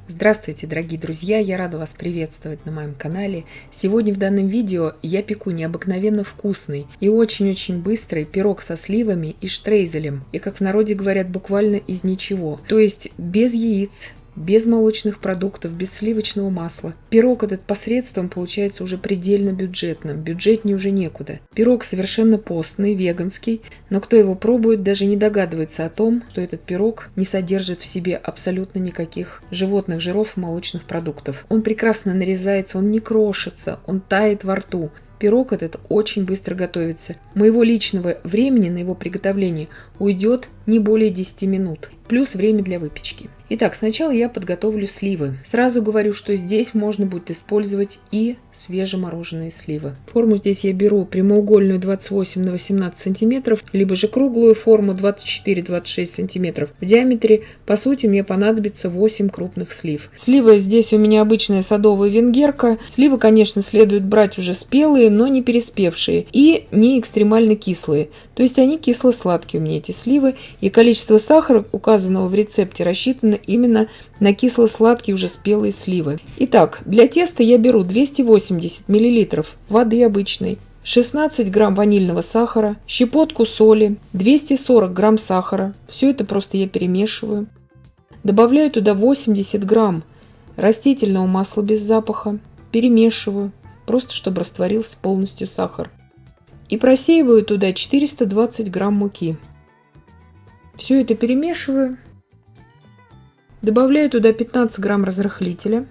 Здравствуйте, дорогие друзья! Я рада вас приветствовать на моем канале. Сегодня в данном видео я пеку необыкновенно вкусный и очень-очень быстрый пирог со сливами и штрейзелем. И, как в народе говорят, буквально из ничего. То есть без яиц, без молочных продуктов, без сливочного масла. Пирог этот посредством получается уже предельно бюджетным. Бюджетнее уже некуда. Пирог совершенно постный, веганский, но кто его пробует, даже не догадывается о том, что этот пирог не содержит в себе абсолютно никаких животных жиров и молочных продуктов. Он прекрасно нарезается, он не крошится, он тает во рту. Пирог этот очень быстро готовится. Моего личного времени на его приготовление уйдет не более 10 минут. Плюс время для выпечки. Итак, сначала я подготовлю сливы. Сразу говорю, что здесь можно будет использовать и свежемороженые сливы. Форму здесь я беру прямоугольную 28 на 18 сантиметров, либо же круглую форму 24-26 сантиметров в диаметре. По сути, мне понадобится 8 крупных слив. Сливы здесь у меня обычная садовая венгерка. Сливы, конечно, следует брать уже спелые, но не переспевшие и не экстремально кислые. То есть они кисло-сладкие у меня эти сливы, и количество сахара, указанного в рецепте, рассчитано именно на кисло-сладкие уже спелые сливы. Итак, для теста я беру 280 мл воды обычной, 16 грамм ванильного сахара, щепотку соли, 240 грамм сахара. Все это просто я перемешиваю. Добавляю туда 80 грамм растительного масла без запаха, перемешиваю, просто чтобы растворился полностью сахар. И просеиваю туда 420 грамм муки. Все это перемешиваю. Добавляю туда 15 грамм разрыхлителя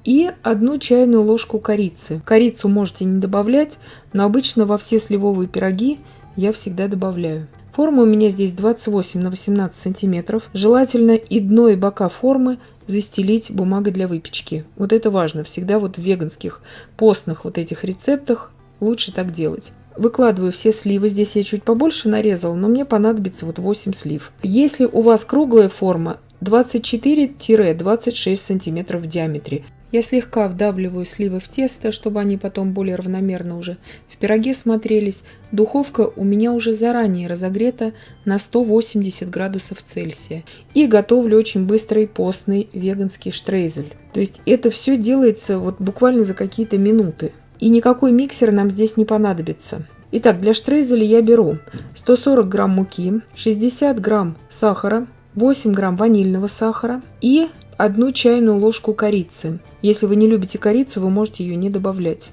и 1 чайную ложку корицы. Корицу можете не добавлять, но обычно во все сливовые пироги я всегда добавляю. Форма у меня здесь 28 на 18 сантиметров. Желательно и дно, и бока формы застелить бумагой для выпечки. Вот это важно. Всегда вот в веганских постных вот этих рецептах лучше так делать. Выкладываю все сливы. Здесь я чуть побольше нарезала, но мне понадобится вот 8 слив. Если у вас круглая форма, 24-26 сантиметров в диаметре. Я слегка вдавливаю сливы в тесто, чтобы они потом более равномерно уже в пироге смотрелись. Духовка у меня уже заранее разогрета на 180 градусов Цельсия. И готовлю очень быстрый постный веганский штрейзель. То есть это все делается вот буквально за какие-то минуты. И никакой миксер нам здесь не понадобится. Итак, для штрейзеля я беру 140 грамм муки, 60 грамм сахара, 8 грамм ванильного сахара и 1 чайную ложку корицы. Если вы не любите корицу, вы можете ее не добавлять.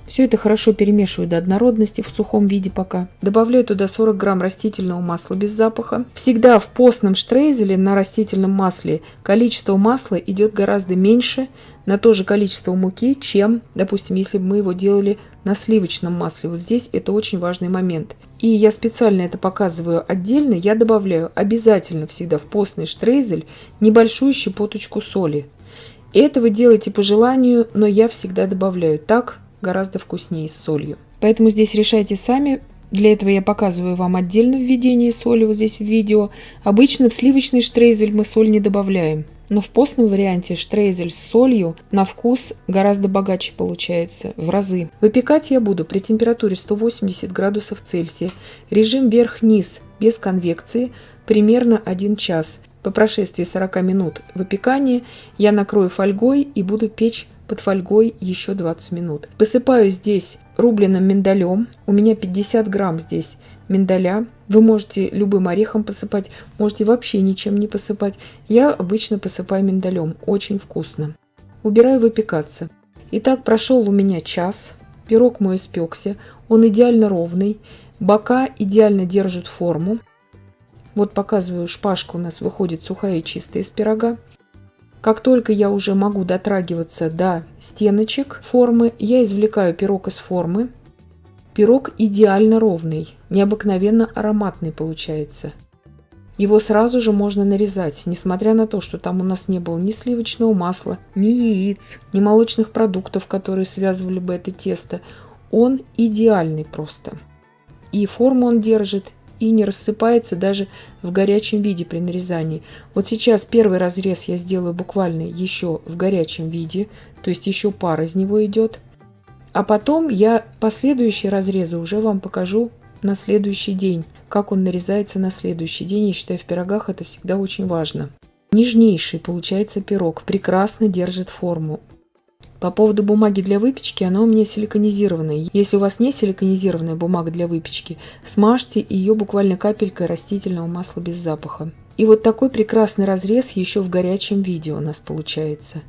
Все это хорошо перемешиваю до однородности в сухом виде пока. Добавляю туда 40 грамм растительного масла без запаха. Всегда в постном штрейзеле на растительном масле количество масла идет гораздо меньше на то же количество муки, чем, допустим, если бы мы его делали на сливочном масле. Вот здесь это очень важный момент. И я специально это показываю отдельно. Я добавляю обязательно всегда в постный штрейзель небольшую щепоточку соли. Это вы делаете по желанию, но я всегда добавляю. Так гораздо вкуснее с солью. Поэтому здесь решайте сами. Для этого я показываю вам отдельно введение соли вот здесь в видео. Обычно в сливочный штрейзель мы соль не добавляем. Но в постном варианте штрейзель с солью на вкус гораздо богаче получается, в разы. Выпекать я буду при температуре 180 градусов Цельсия. Режим вверх-вниз без конвекции примерно 1 час. По прошествии 40 минут выпекания я накрою фольгой и буду печь под фольгой еще 20 минут. Посыпаю здесь рубленым миндалем. У меня 50 грамм здесь миндаля. Вы можете любым орехом посыпать, можете вообще ничем не посыпать. Я обычно посыпаю миндалем. Очень вкусно. Убираю выпекаться. Итак, прошел у меня час. Пирог мой испекся. Он идеально ровный. Бока идеально держат форму. Вот показываю, шпажка у нас выходит сухая и чистая из пирога. Как только я уже могу дотрагиваться до стеночек формы, я извлекаю пирог из формы. Пирог идеально ровный, необыкновенно ароматный получается. Его сразу же можно нарезать, несмотря на то, что там у нас не было ни сливочного масла, ни яиц, ни молочных продуктов, которые связывали бы это тесто. Он идеальный просто. И форму он держит, и не рассыпается даже в горячем виде при нарезании. Вот сейчас первый разрез я сделаю буквально еще в горячем виде, то есть еще пар из него идет. А потом я последующие разрезы уже вам покажу на следующий день, как он нарезается на следующий день. Я считаю, в пирогах это всегда очень важно. Нежнейший получается пирог, прекрасно держит форму. По поводу бумаги для выпечки, она у меня силиконизированная. Если у вас не силиконизированная бумага для выпечки, смажьте ее буквально капелькой растительного масла без запаха. И вот такой прекрасный разрез еще в горячем виде у нас получается.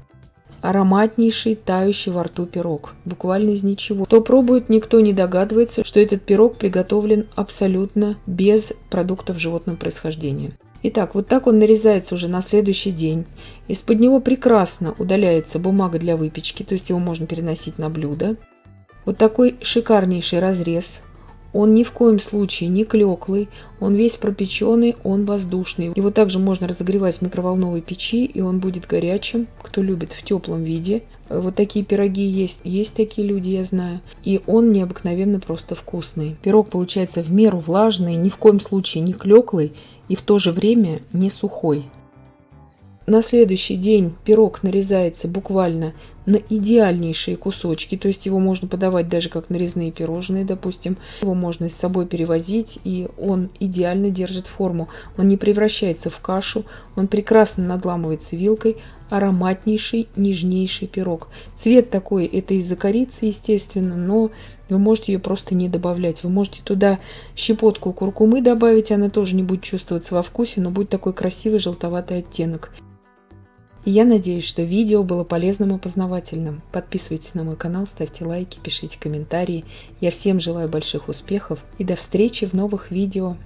Ароматнейший, тающий во рту пирог. Буквально из ничего. Кто пробует, никто не догадывается, что этот пирог приготовлен абсолютно без продуктов животного происхождения. Итак, вот так он нарезается уже на следующий день. Из-под него прекрасно удаляется бумага для выпечки, то есть его можно переносить на блюдо. Вот такой шикарнейший разрез. Он ни в коем случае не клеклый, он весь пропеченный, он воздушный. Его также можно разогревать в микроволновой печи, и он будет горячим, кто любит в теплом виде. Вот такие пироги есть такие люди, я знаю. И он необыкновенно просто вкусный. Пирог получается в меру влажный, ни в коем случае не клеклый и в то же время не сухой. На следующий день пирог нарезается буквально на идеальнейшие кусочки, то есть его можно подавать даже как нарезные пирожные, допустим. Его можно с собой перевозить, и он идеально держит форму. Он не превращается в кашу, он прекрасно надламывается вилкой. Ароматнейший, нежнейший пирог. Цвет такой, это из-за корицы, естественно, но вы можете ее просто не добавлять. Вы можете туда щепотку куркумы добавить, она тоже не будет чувствоваться во вкусе, но будет такой красивый желтоватый оттенок. И я надеюсь, что видео было полезным и познавательным. Подписывайтесь на мой канал, ставьте лайки, пишите комментарии. Я всем желаю больших успехов и до встречи в новых видео.